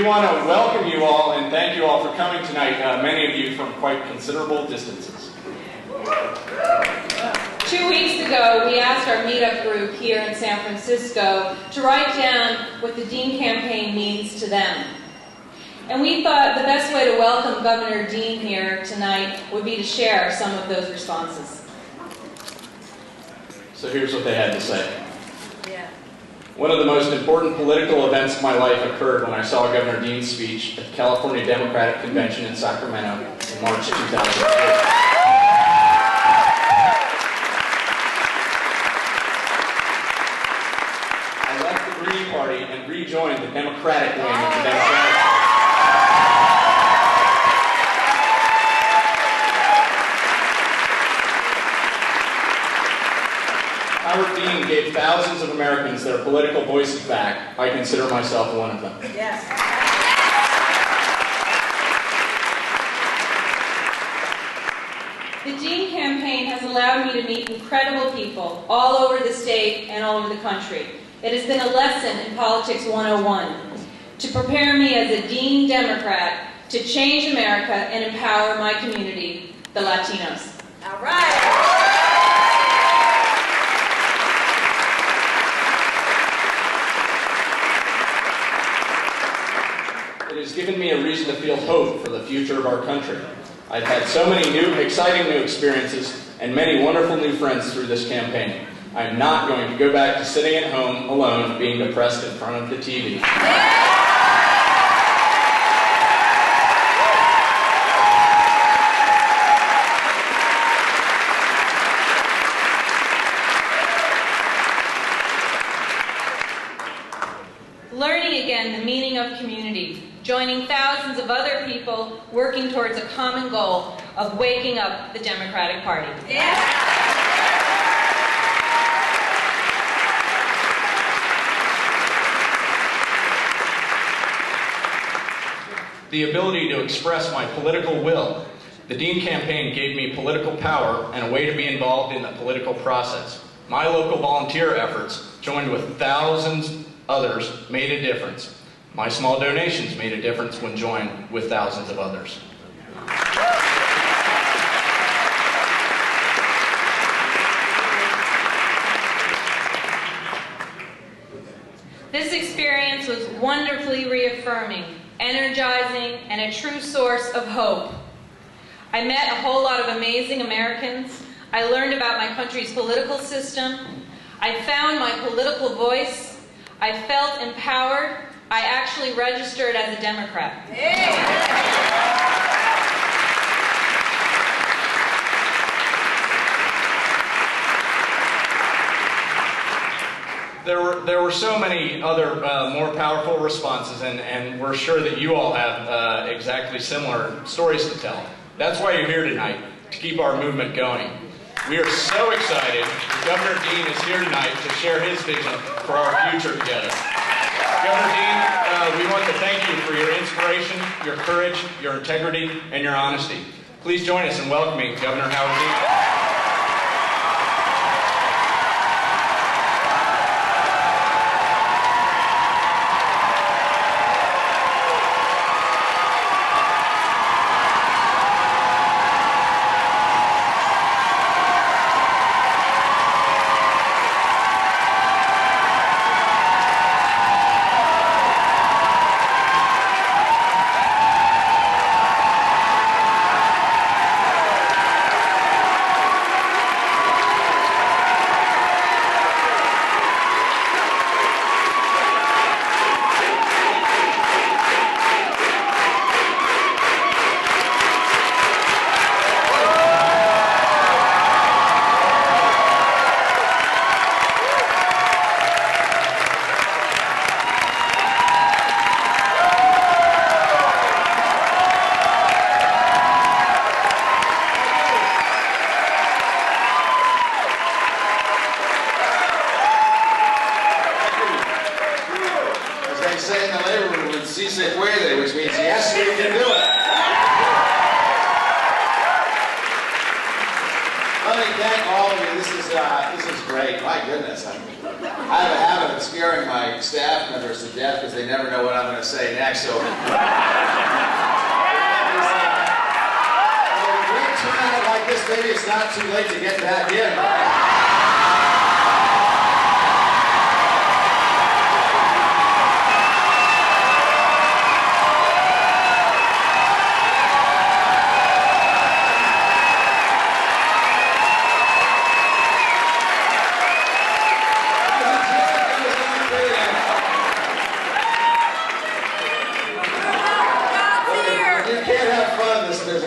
want to welcome you all and thank you all for coming tonight, many of you from quite considerable distances. 2 weeks ago, we asked our meetup group here in San Francisco to write down what the Dean campaign means to them. And we thought the best way to welcome Governor Dean here tonight would be to share some of those responses. So here's what they had to say. One of the most important political events of my life occurred when I saw Governor Dean's speech at the California Democratic Convention in Sacramento in March 2008. I left the Green Party and rejoined the Democratic wing of the Democratic Party. Howard Dean gave thousands of Americans their political voices back. I consider myself one of them. Yes. The Dean campaign has allowed me to meet incredible people all over the state and all over the country. It has been a lesson in Politics 101 to prepare me as a Dean Democrat to change America and empower my community, the Latinos. All right. It has given me a reason to feel hope for the future of our country. I've had so many exciting new experiences and many wonderful new friends through this campaign. I'm not going to go back to sitting at home alone being depressed in front of the TV. Learning again the meaning of community, joining thousands of other people working towards a common goal of waking up the Democratic Party. Yeah. The ability to express my political will. The Dean campaign gave me political power and a way to be involved in the political process. My local volunteer efforts, joined with thousands others, made a difference. My small donations made a difference when joined with thousands of others. This experience was wonderfully reaffirming, energizing, and a true source of hope. I met a whole lot of amazing Americans. I learned about my country's political system. I found my political voice. I felt empowered. I actually registered as a Democrat. There were so many other more powerful responses, and we're sure that you all have exactly similar stories to tell. That's why you're here tonight, to keep our movement going. We are so excited that Governor Dean is here tonight to share his vision for our future together. Governor Dean, we want to thank you for your inspiration, your courage, your integrity, and your honesty. Please join us in welcoming Governor Howard Dean. Si se puede, which means yes, we can do it. Let me thank all of you. This is great. My goodness, I have a habit of scaring scaring my staff members to death because they never know what I'm going to say next. So, with a great turnout like this, maybe it's not too late to get back in.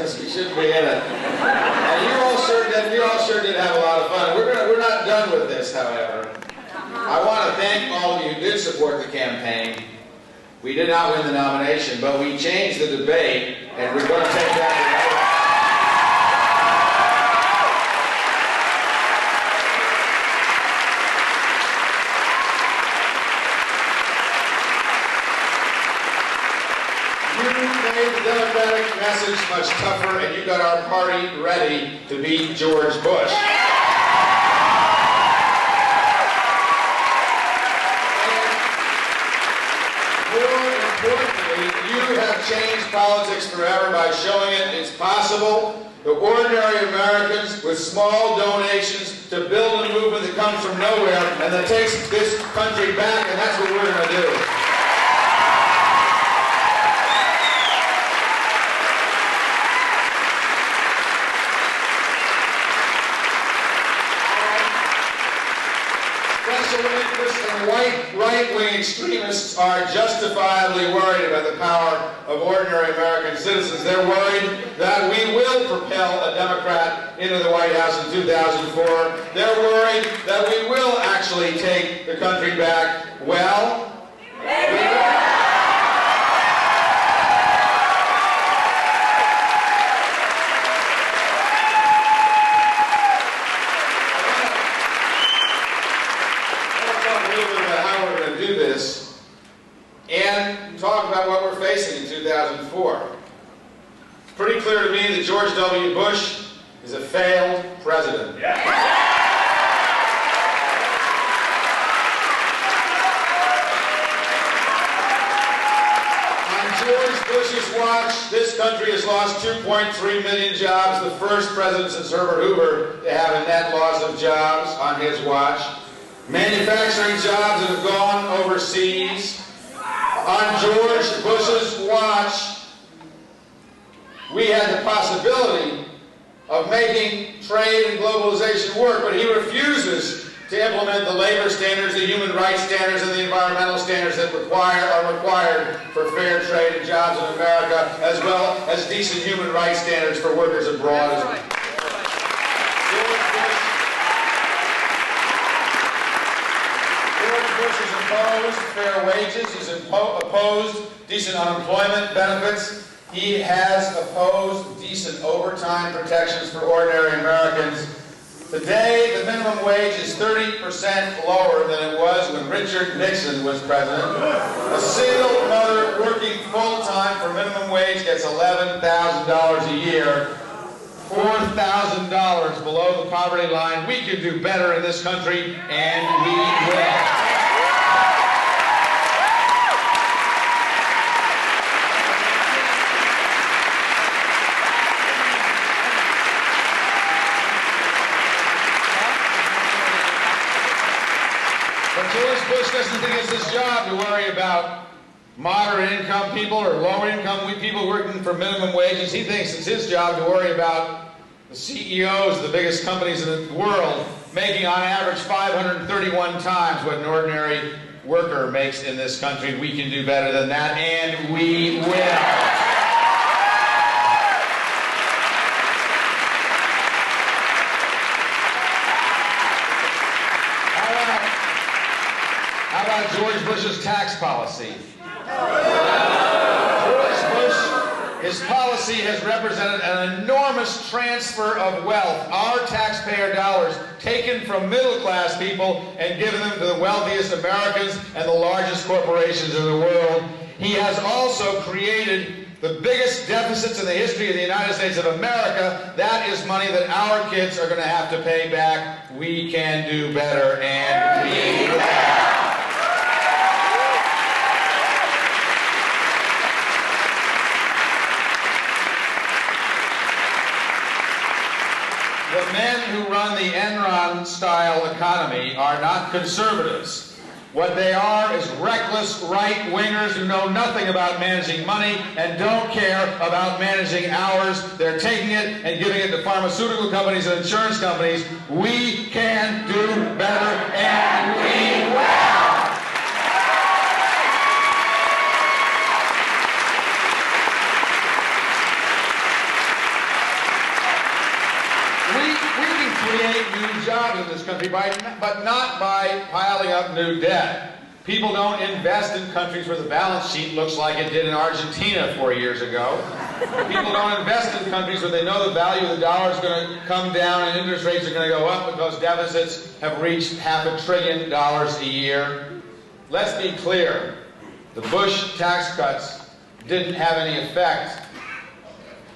You shouldn't be in it. And you all sure did have a lot of fun. We're not done with this, however. I want to thank all of you who did support the campaign. We did not win the nomination, but we changed the debate, and we're going to take that to the Democratic message much tougher, and you got our party ready to beat George Bush. And more importantly, you have changed politics forever by showing it's possible for ordinary Americans with small donations to build a movement that comes from nowhere and that takes this country back, and that's what we're going to do. And right-wing extremists are justifiably worried about the power of ordinary American citizens. They're worried that we will propel a Democrat into the White House in 2004. They're worried that we will actually take the country back. Well, and talk about what we're facing in 2004. It's pretty clear to me that George W. Bush is a failed president. On George Bush's watch, this country has lost 2.3 million jobs, the first president since Herbert Hoover to have a net loss of jobs on his watch. Manufacturing jobs that have gone overseas. On George Bush's watch, we had the possibility of making trade and globalization work, but he refuses to implement the labor standards, the human rights standards, and the environmental standards that are required for fair trade and jobs in America, as well as decent human rights standards for workers abroad. George Bush has opposed fair wages, he's opposed decent unemployment benefits, he has opposed decent overtime protections for ordinary Americans. Today, the minimum wage is 30% lower than it was when Richard Nixon was president. A single mother working full-time for minimum wage gets $11,000 a year. $4,000 below the poverty line. We can do better in this country, and we will. But George Bush doesn't think it's his job to worry about moderate income people or low income people working for minimum wages. He thinks it's his job to worry about the CEOs of the biggest companies in the world making on average 531 times what an ordinary worker makes in this country. We can do better than that, and we will. How about George Bush's tax policy? George Bush, his policy has represented an enormous transfer of wealth, our taxpayer dollars, taken from middle-class people and given them to the wealthiest Americans and the largest corporations in the world. He has also created the biggest deficits in the history of the United States of America. That is money that our kids are going to have to pay back. We can do better, and we will. run the Enron-style economy are not conservatives. What they are is reckless right-wingers who know nothing about managing money and don't care about managing hours. They're taking it and giving it to pharmaceutical companies and insurance companies. We can do better, and we will! We can create new jobs in this country, but not by piling up new debt. People don't invest in countries where the balance sheet looks like it did in Argentina 4 years ago. People don't invest in countries where they know the value of the dollar is going to come down and interest rates are going to go up because deficits have reached $500 billion a year. Let's be clear. The Bush tax cuts didn't have any effect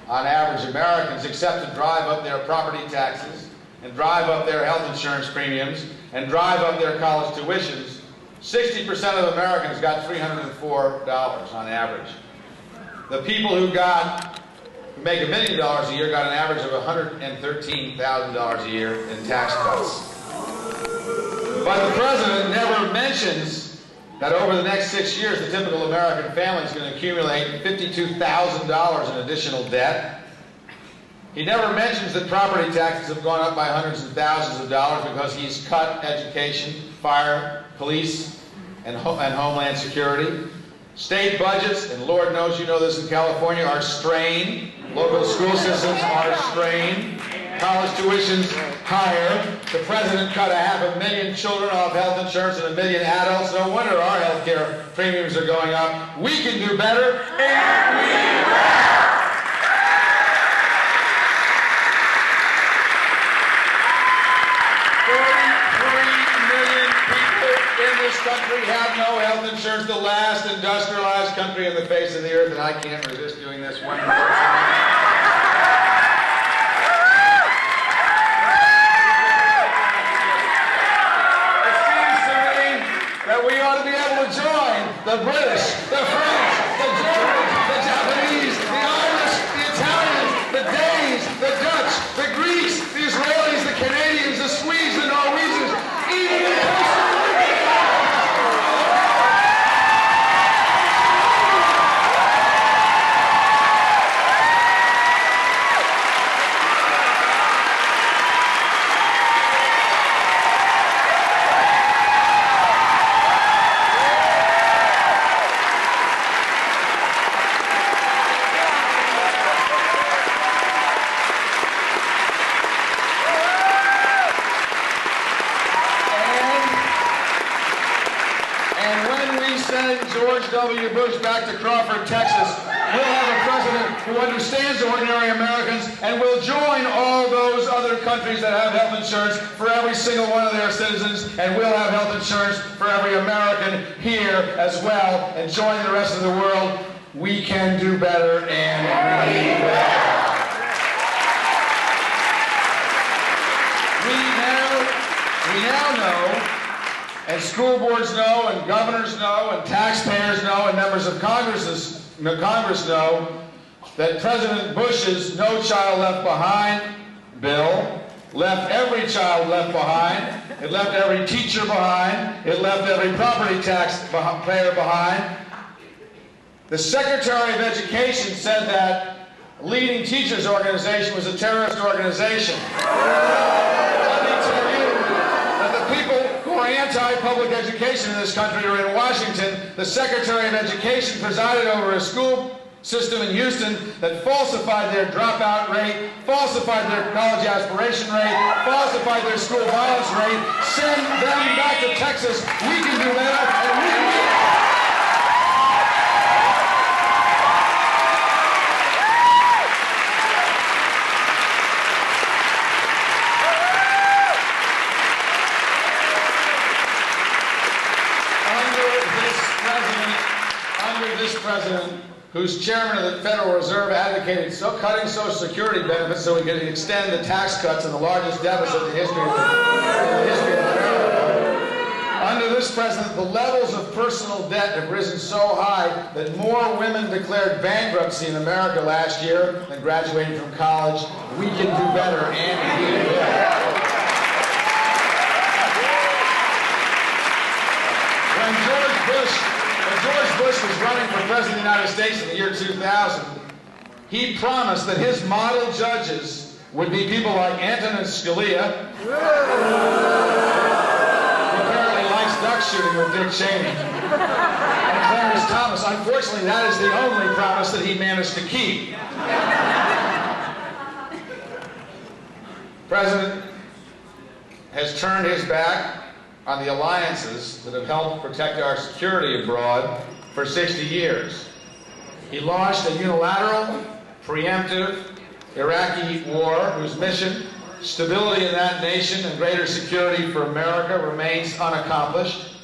on average Americans except to drive up their property taxes and drive up their health insurance premiums and drive up their college tuitions. 60% of Americans got $304 on average. The people who make $1 million a year got an average of $113,000 a year in tax cuts. But the president never mentions that over the next 6 years, the typical American family is going to accumulate $52,000 in additional debt. He never mentions that property taxes have gone up by hundreds of thousands of dollars because he's cut education, fire, police, and homeland security. State budgets, and Lord knows you know this in California, are strained. Local school systems are strained. College tuitions higher. The president cut 500,000 children off health insurance and 1 million adults. No wonder our health care premiums are going up. We can do better, and we will! 43 million people in this country have no health insurance, the last industrialized country on the face of the earth, and I can't resist doing this one more time. We ought to be able to join the British, the French, the Germans, the Japanese, the Irish, the Italians, the Danes, the Dutch, the Greeks, the Israelis, the Canadians, the Swedes, the Norwegians, even the Costa Ricans. George W. Bush back to Crawford, Texas, we'll have a president who understands ordinary Americans and will join all those other countries that have health insurance for every single one of their citizens, and we'll have health insurance for every American here as well, and join the rest of the world. We can do better, and we will. We now know, and school boards know, and governors know, and taxpayers know, and members of Congress know, that President Bush's No Child Left Behind bill left every child left behind. It left every teacher behind. It left every property tax payer behind. The Secretary of Education said that leading teachers organization was a terrorist organization. Let me tell you that the people who are anti-public education in this country are in Washington. The Secretary of Education presided over a school system in Houston that falsified their dropout rate, falsified their college aspiration rate, falsified their school violence rate. Send them back to Texas. We can do better, and we will. Under this president, who's chairman of the Federal Reserve, advocated cutting Social Security benefits so we could extend the tax cuts and the largest deficit in the history of America. Under this president, the levels of personal debt have risen so high that more women declared bankruptcy in America last year than graduated from college. We can do better, and we will. George Bush was running for president of the United States in the year 2000, he promised that his model judges would be people like Antonin Scalia, who apparently likes duck shooting with Dick Cheney, and Clarence Thomas. Unfortunately, that is the only promise that he managed to keep. The President has turned his back on the alliances that have helped protect our security abroad for 60 years. He launched a unilateral, preemptive Iraqi war whose mission, stability in that nation and greater security for America, remains unaccomplished.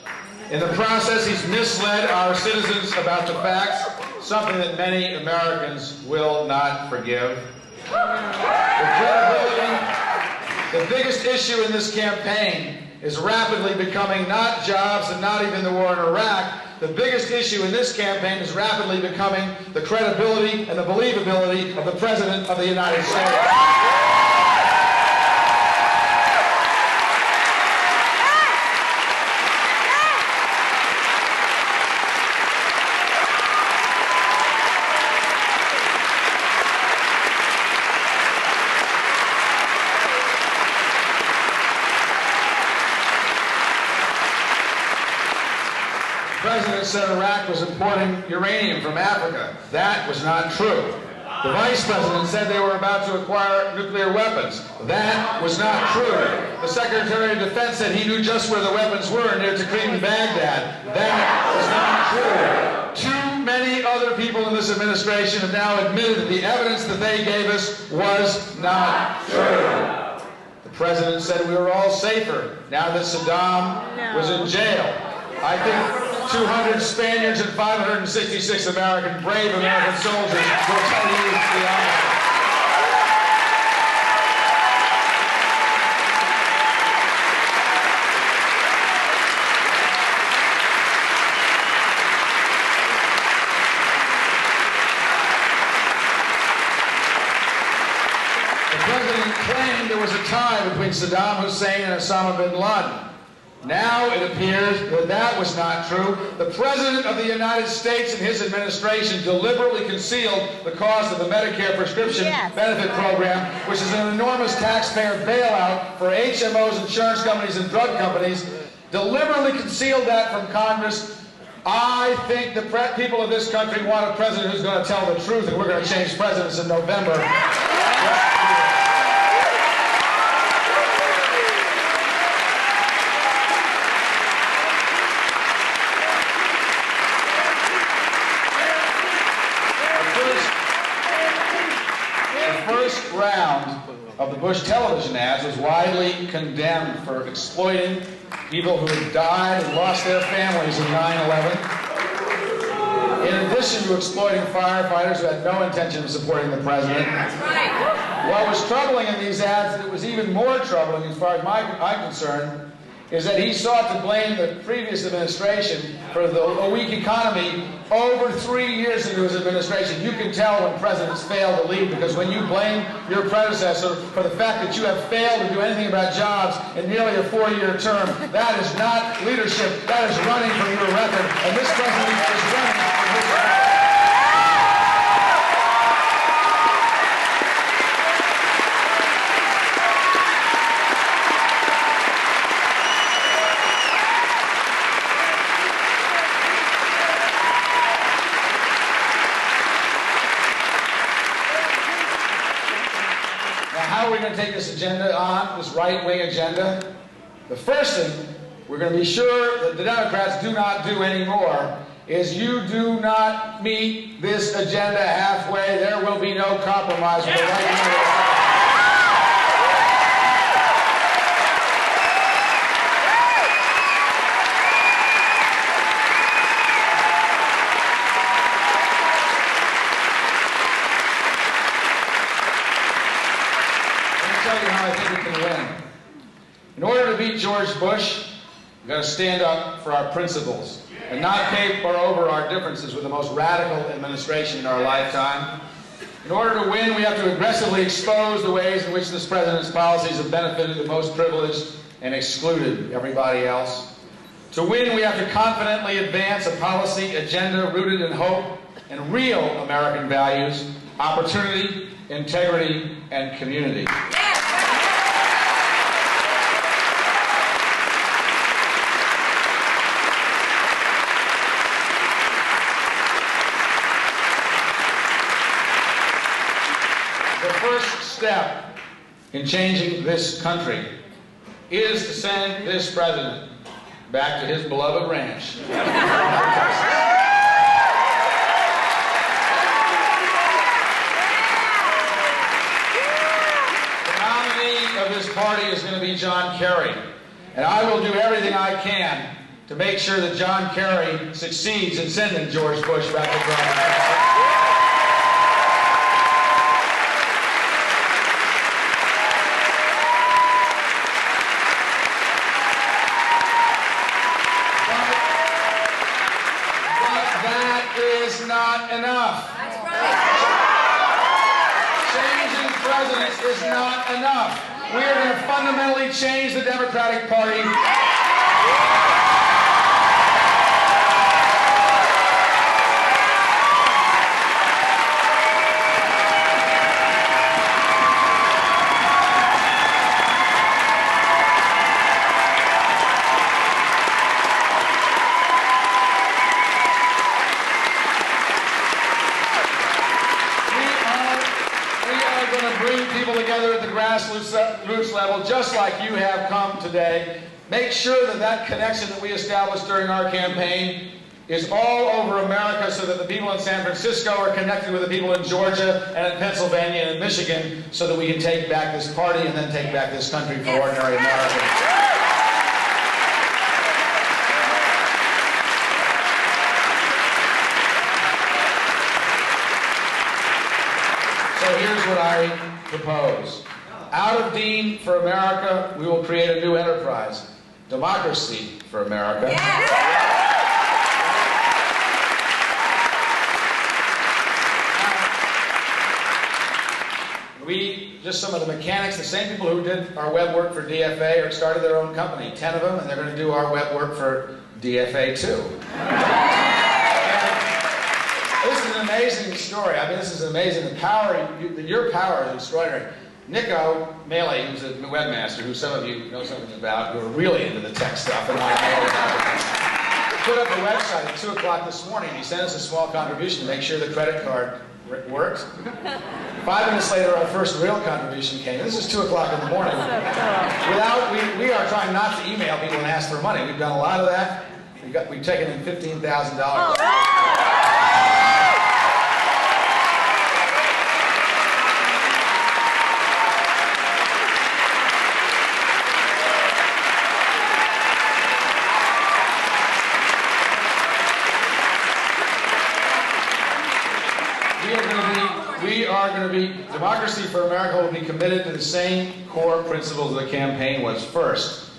In the process, he's misled our citizens about the facts, something that many Americans will not forgive. The biggest issue in this campaign is rapidly becoming not jobs and not even the war in Iraq. The biggest issue in this campaign is rapidly becoming the credibility and the believability of the President of the United States. The President said Iraq was importing uranium from Africa. That was not true. The Vice President said they were about to acquire nuclear weapons. That was not true. The Secretary of Defense said he knew just where the weapons were near Tikrit and Baghdad. That was not true. Too many other people in this administration have now admitted that the evidence that they gave us was not true. The President said we were all safer now that Saddam was in jail. I think 200 Spaniards and 566 American, brave American soldiers will tell you the opposite. The President claimed there was a tie between Saddam Hussein and Osama bin Laden. Now it appears that that was not true. The President of the United States and his administration deliberately concealed the cost of the Medicare prescription benefit program, which is an enormous taxpayer bailout for HMOs, insurance companies, and drug companies. Deliberately concealed that from Congress. I think the people of this country want a president who's going to tell the truth, and we're going to change presidents in November. First round of the Bush television ads was widely condemned for exploiting people who had died and lost their families in 9/11. In addition to exploiting firefighters who had no intention of supporting the president. What was troubling in these ads, and it was even more troubling as far as I'm concerned, is that he sought to blame the previous administration for a weak economy over 3 years into his administration. You can tell when presidents fail to lead, because when you blame your predecessor for the fact that you have failed to do anything about jobs in nearly a 4-year term, that is not leadership. That is running from your record. And this president is running from his record. How are we going to take this agenda on, this right-wing agenda? The first thing we're going to be sure that the Democrats do not do anymore is you do not meet this agenda halfway. There will be no compromise with the right-wing. In order to beat George Bush, we've got to stand up for our principles and not paper over our differences with the most radical administration in our lifetime. In order to win, we have to aggressively expose the ways in which this president's policies have benefited the most privileged and excluded everybody else. To win, we have to confidently advance a policy agenda rooted in hope and real American values, opportunity, integrity, and community. The first step in changing this country is to send this president back to his beloved ranch. The nominee of this party is going to be John Kerry, and I will do everything I can to make sure that John Kerry succeeds in sending George Bush back to prime. Not enough. That's right. Changing presidents is not enough. We are going to fundamentally change the Democratic Party. Bring people together at the grassroots level, just like you have come today. Make sure that that connection that we established during our campaign is all over America, so that the people in San Francisco are connected with the people in Georgia and in Pennsylvania and in Michigan, so that we can take back this party and then take back this country for ordinary Americans. So here's what I propose. Out of Dean for America, we will create a new enterprise, Democracy for America. Just some of the mechanics, the same people who did our web work for DFA or started their own company, 10 of them, and they're going to do our web work for DFA too. This is an amazing story. I mean, this is amazing. The power, your power is extraordinary. Nico Maley, who's a webmaster, who some of you know something about, who are really into the tech stuff and want to know about it, put up a website at 2 o'clock this morning. He sent us a small contribution to make sure the credit card worked. 5 minutes later, our first real contribution came. This is 2 o'clock in the morning. We are trying not to email people and ask for money. We've done a lot of that. We've taken in $15,000. Democracy for America will be committed to the same core principles the campaign was. First,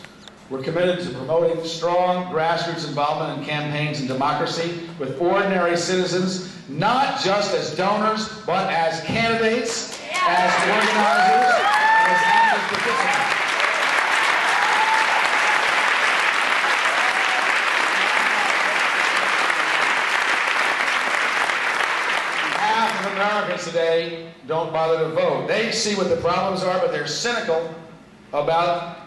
we're committed to promoting strong grassroots involvement in campaigns and democracy with ordinary citizens, not just as donors, but as candidates, as organizers, and as active participants. Americans today don't bother to vote. They see what the problems are, but they're cynical about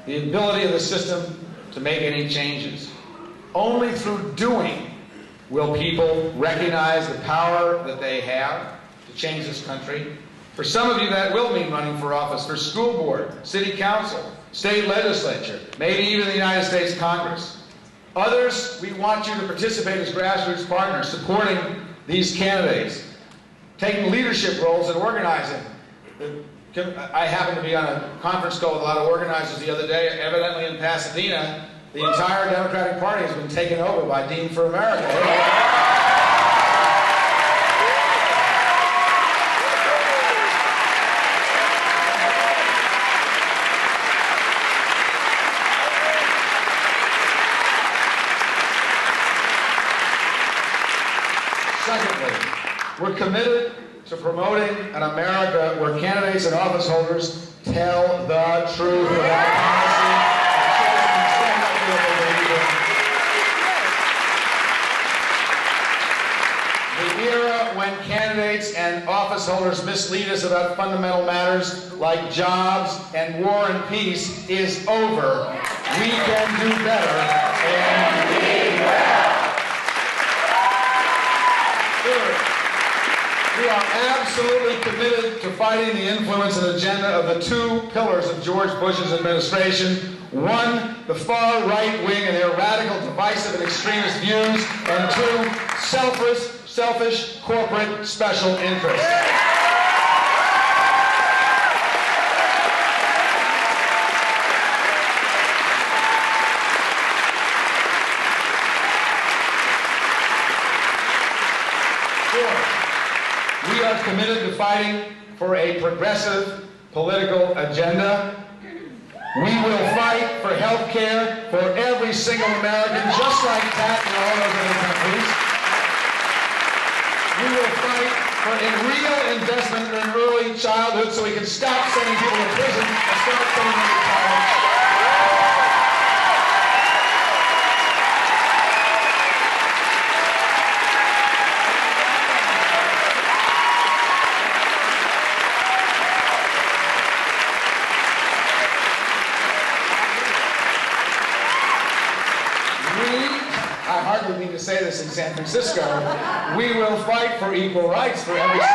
the ability of the system to make any changes. Only through doing will people recognize the power that they have to change this country. For some of you, that will mean running for office, for school board, city council, state legislature, maybe even the United States Congress. Others, we want you to participate as grassroots partners, supporting these candidates, taking leadership roles in organizing. I happened to be on a conference call with a lot of organizers the other day. Evidently in Pasadena, the entire Democratic Party has been taken over by Dean for America. Secondly, we're committed to promoting an America where candidates and office holders tell the truth about policy, and stand up for what they believe in, candidates and office holders mislead us about fundamental matters like jobs and war and peace is over. We can do better, and we will. Third, we are absolutely committed to fighting the influence and agenda of the two pillars of George Bush's administration. One, the far right wing and their radical, divisive, and extremist views. And two, selfish corporate special interests. Fourth, we are committed to fighting for a progressive political agenda. We will fight for health care for every single American, just like that in all those other countries. We will fight for a real investment in early childhood so we can stop sending people to prison and start sending them to college. I hardly need to say this in San Francisco. We will fight for equal rights for every single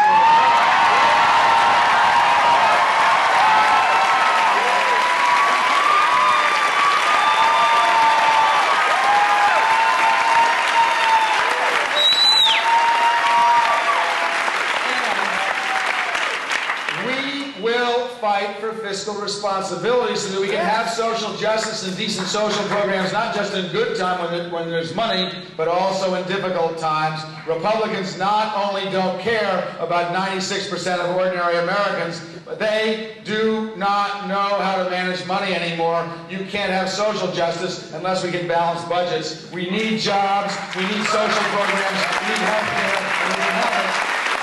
fight for fiscal responsibility so that we can have social justice and decent social programs, not just in good time when there's money, but also in difficult times. Republicans not only don't care about 96% of ordinary Americans, but they do not know how to manage money anymore. You can't have social justice unless we can balance budgets. We need jobs, we need social programs, we need health care, and we can have it.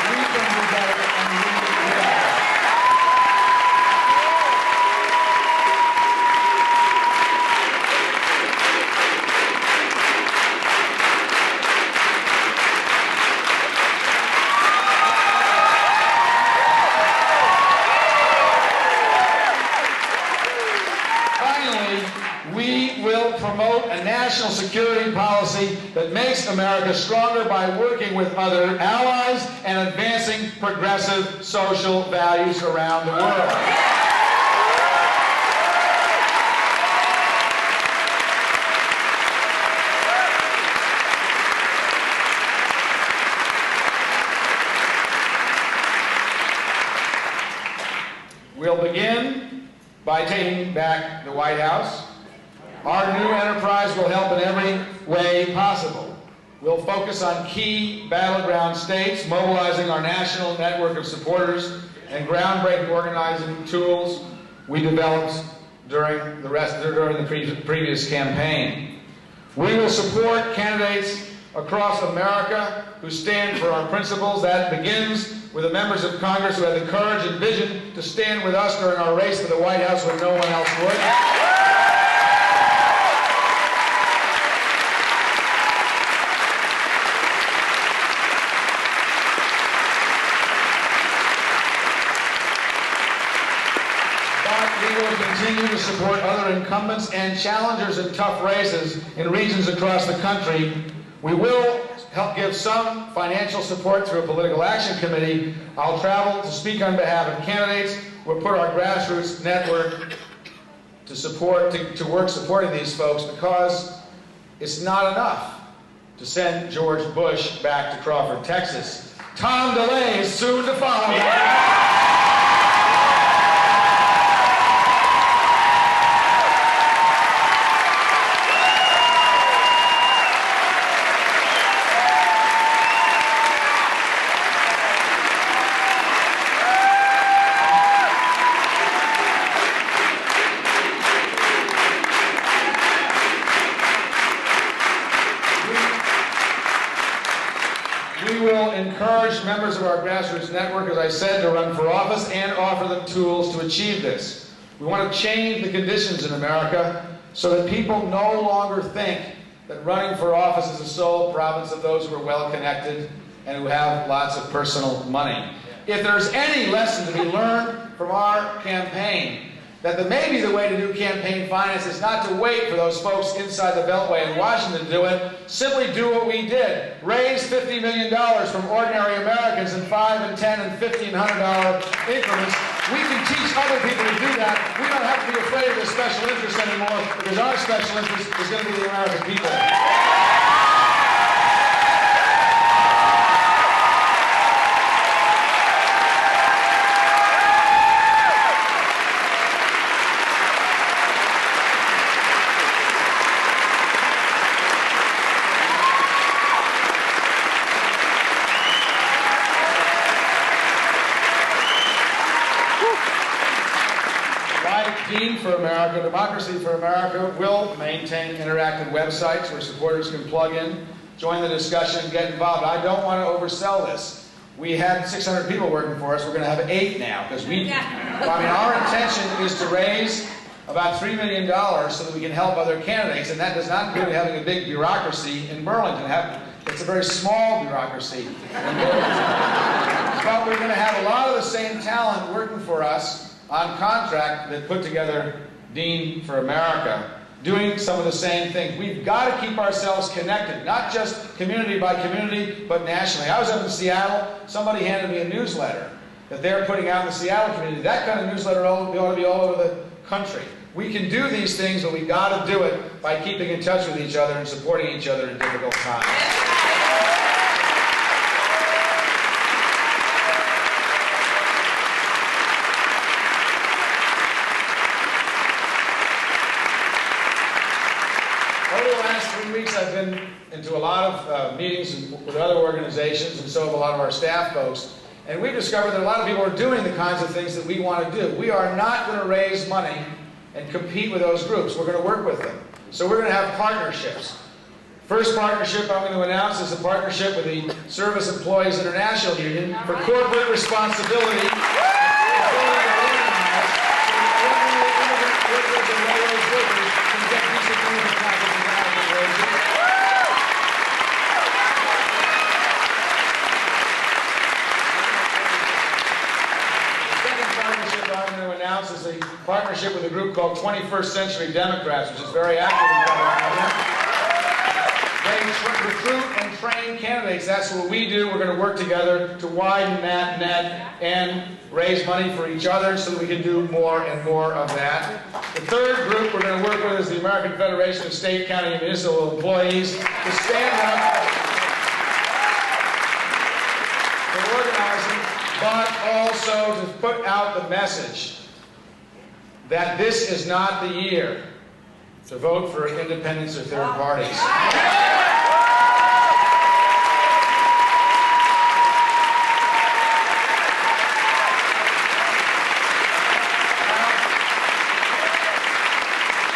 We can do better, and we can do better. Promote a national security policy that makes America stronger by working with other allies and advancing progressive social values around the world. We'll begin by taking back the White House. Our new enterprise will help in every way possible. We'll focus on key battleground states, mobilizing our national network of supporters and groundbreaking organizing tools we developed during the previous campaign. We will support candidates across America who stand for our principles. That begins with the members of Congress who have the courage and vision to stand with us during our race for the White House when no one else would. We will continue to support other incumbents and challengers in tough races in regions across the country. We will help give some financial support through a political action committee. I'll travel to speak on behalf of candidates. We'll put our grassroots network to work supporting these folks, because it's not enough to send George Bush back to Crawford, Texas. Tom DeLay is soon to follow. We will encourage members of our grassroots network, as I said, to run for office and offer them tools to achieve this. We want to change the conditions in America so that people no longer think that running for office is the sole province of those who are well-connected and who have lots of personal money. If there's any lesson to be learned from our campaign, that maybe the way to do campaign finance is not to wait for those folks inside the Beltway in Washington to do it. Simply do what we did. Raise $50 million from ordinary Americans in $5 and $10 and $1,500 increments. We can teach other people to do that. We don't have to be afraid of the special interest anymore, because our special interest is going to be the American people. Dean for America, Democracy for America will maintain interactive websites where supporters can plug in, join the discussion, get involved. I don't want to oversell this. We had 600 people working for us. We're going to have 8 now, because our intention is to raise about $3 million so that we can help other candidates, and that does not include having a big bureaucracy in Burlington. It's a very small bureaucracy in Burlington. But we're going to have a lot of the same talent working for us on contract that put together Dean for America, doing some of the same things. We've got to keep ourselves connected, not just community by community, but nationally. I was up in Seattle. Somebody handed me a newsletter that they're putting out in the Seattle community. That kind of newsletter ought to be all over the country. We can do these things, but we've got to do it by keeping in touch with each other and supporting each other in difficult times. I've been into a lot of meetings with other organizations, and so have a lot of our staff folks, and we discovered that a lot of people are doing the kinds of things that we want to do. We are not going to raise money and compete with those groups. We're going to work with them. So we're going to have partnerships. First partnership I'm going to announce is a partnership with the Service Employees International Union for corporate responsibility. Is a partnership with a group called 21st Century Democrats, which is very active in California. They recruit and train candidates. That's what we do. We're going to work together to widen that net and raise money for each other so that we can do more and more of that. The third group we're going to work with is the American Federation of State, County, and Municipal Employees to stand up for organizing, but also to put out the message that this is not the year to vote for independents or third parties. I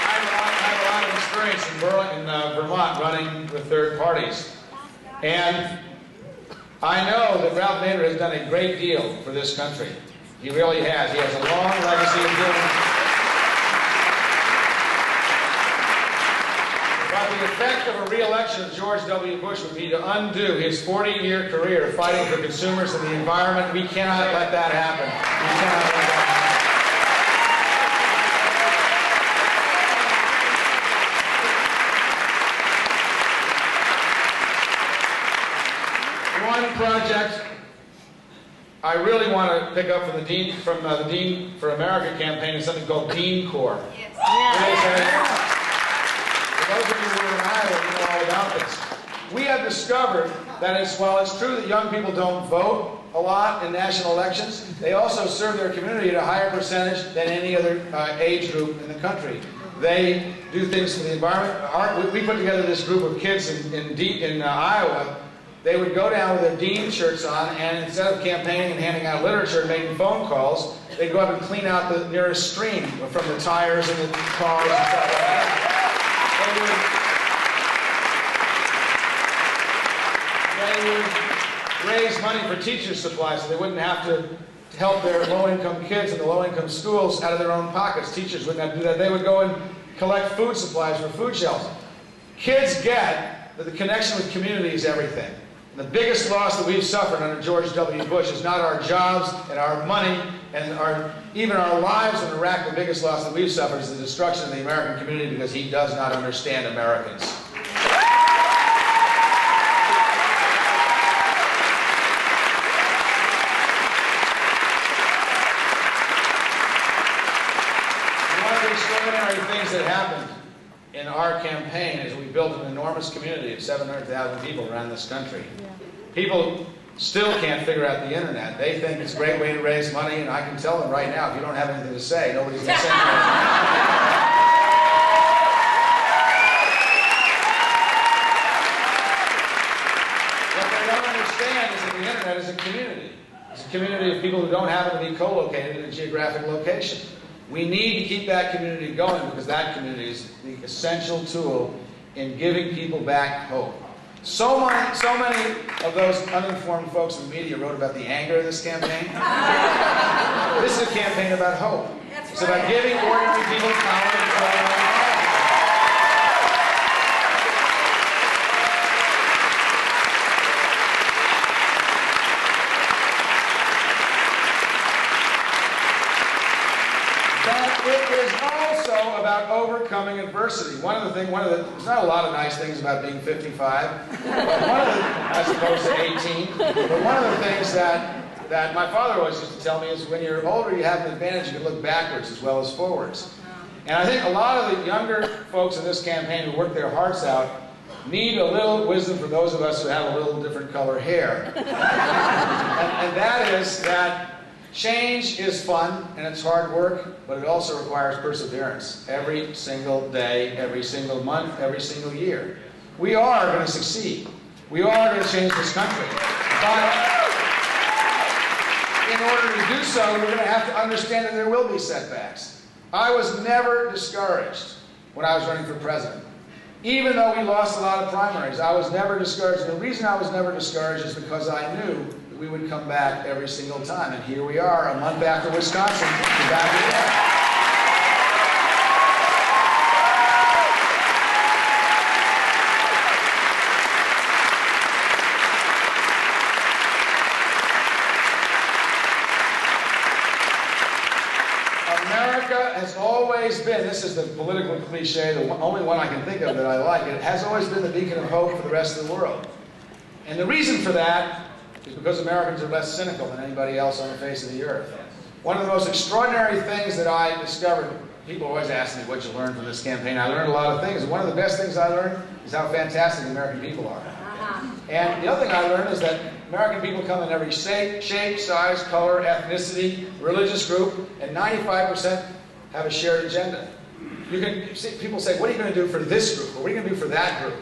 have a lot of experience in Vermont running with third parties. And I know that Ralph Nader has done a great deal for this country. He really has. He has a long legacy of doing. But the effect of a re-election of George W. Bush would be to undo his 40-year career fighting for consumers and the environment. We cannot let that happen. We cannot let that happen. One project I really want to pick up from the Dean for America campaign is something called Dean Corps. Yes. For those of you who are in Iowa, you know all about this. We have discovered that while it's true that young people don't vote a lot in national elections, they also serve their community at a higher percentage than any other age group in the country. They do things for the environment. We put together this group of kids in Iowa. They would go down with their Dean shirts on, and instead of campaigning and handing out literature and making phone calls, they'd go up and clean out the nearest stream from the tires and the cars and stuff like that. They would raise money for teacher supplies so they wouldn't have to help their low-income kids in the low-income schools out of their own pockets. Teachers wouldn't have to do that. They would go and collect food supplies for food shelves. Kids get that the connection with community is everything. And the biggest loss that we've suffered under George W. Bush is not our jobs and our money and even our lives in Iraq. The biggest loss that we've suffered is the destruction of the American community because he does not understand Americans. One of the extraordinary things that happened in our campaign is we built an enormous community of 700,000 people around this country. People still can't figure out the internet. They think it's a great way to raise money, and I can tell them right now, if you don't have anything to say, nobody's going to send you anything. What they don't understand is that the internet is a community. It's a community of people who don't happen to be co-located in a geographic location. We need to keep that community going because that community is the essential tool in giving people back hope. So many of those uninformed folks in the media wrote about the anger of this campaign. This is a campaign about hope. It's about giving ordinary people power to control their own lives. It is also about overcoming adversity. there's not a lot of nice things about being 55, but as opposed to 18, but one of the things that my father always used to tell me is when you're older, you have an advantage, you can look backwards as well as forwards. And I think a lot of the younger folks in this campaign who work their hearts out need a little wisdom from those of us who have a little different color hair. and that is that change is fun and it's hard work, but it also requires perseverance every single day, every single month, every single year. We are going to succeed. We are going to change this country. But in order to do so, we're going to have to understand that there will be setbacks. I was never discouraged when I was running for president. Even though we lost a lot of primaries, I was never discouraged. And the reason I was never discouraged is because I knew we would come back every single time. And here we are, a month after Wisconsin, we're back again. America has always been, this is the political cliche, the only one I can think of that I like, it has always been the beacon of hope for the rest of the world. And the reason for that is because Americans are less cynical than anybody else on the face of the earth. One of the most extraordinary things that I discovered, people always ask me what you learned from this campaign. I learned a lot of things, and one of the best things I learned is how fantastic the American people are. And the other thing I learned is that American people come in every shape, size, color, ethnicity, religious group, and 95% have a shared agenda. You can see people say, what are you going to do for this group? Or what are you going to do for that group?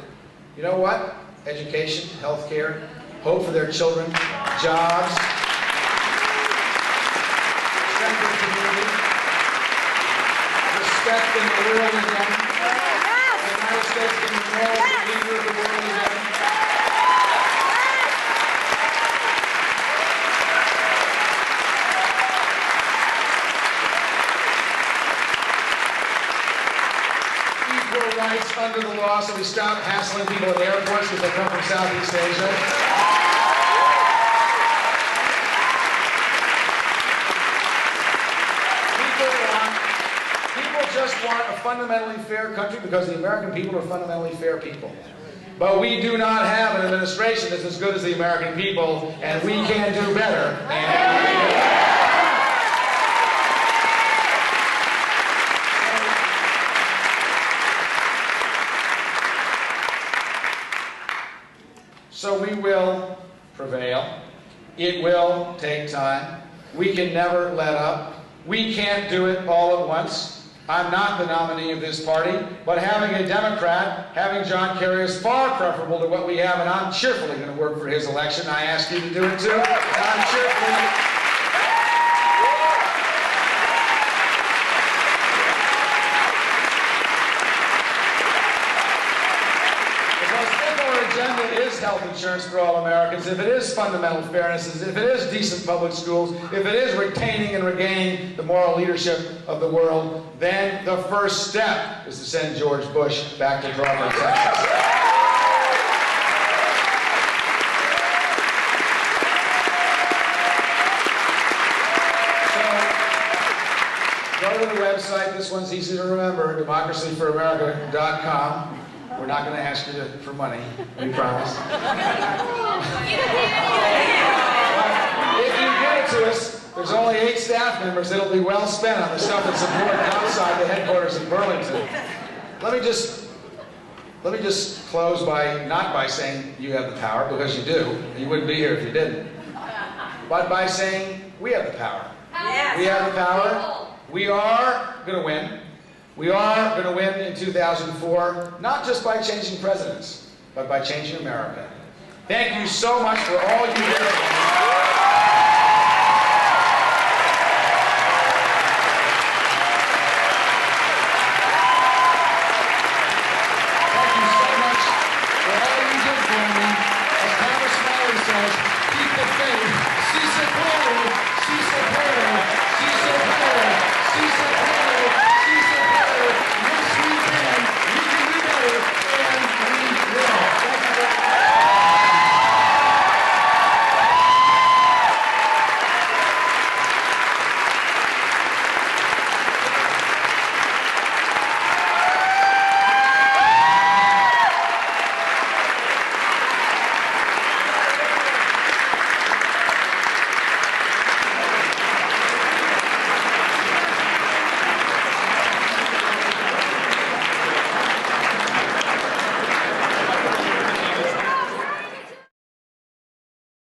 You know what? Education, health care, hope for their children, jobs, strength of community, respect in the world again. The United States can be more the leader of the world again. Equal rights under the law, so we stop hassling people at airports because they come from Southeast Asia. Just want a fundamentally fair country because the American people are fundamentally fair people. But we do not have an administration that's as good as the American people, and we can do better. So we will prevail. It will take time. We can never let up. We can't do it all at once. I'm not the nominee of this party, but having a Democrat, having John Kerry is far preferable to what we have, and I'm cheerfully going to work for his election. I ask you to do it too, and I'm cheerfully... health insurance for all Americans, if it is fundamental fairness, if it is decent public schools, if it is retaining and regaining the moral leadership of the world, then the first step is to send George Bush back to Crawford, Texas. to the website. This one's easy to remember, democracyforamerica.com. We're not going to ask you for money, we promise. If you give it to us, there's only 8 staff members. It'll be well spent on the stuff that's important outside the headquarters in Burlington. Let me just close by, not by saying you have the power, because you do. You wouldn't be here if you didn't. But by saying we have the power. Yes. We have the power. We are going to win. We are going to win in 2004, not just by changing presidents, but by changing America. Thank you so much for all you did.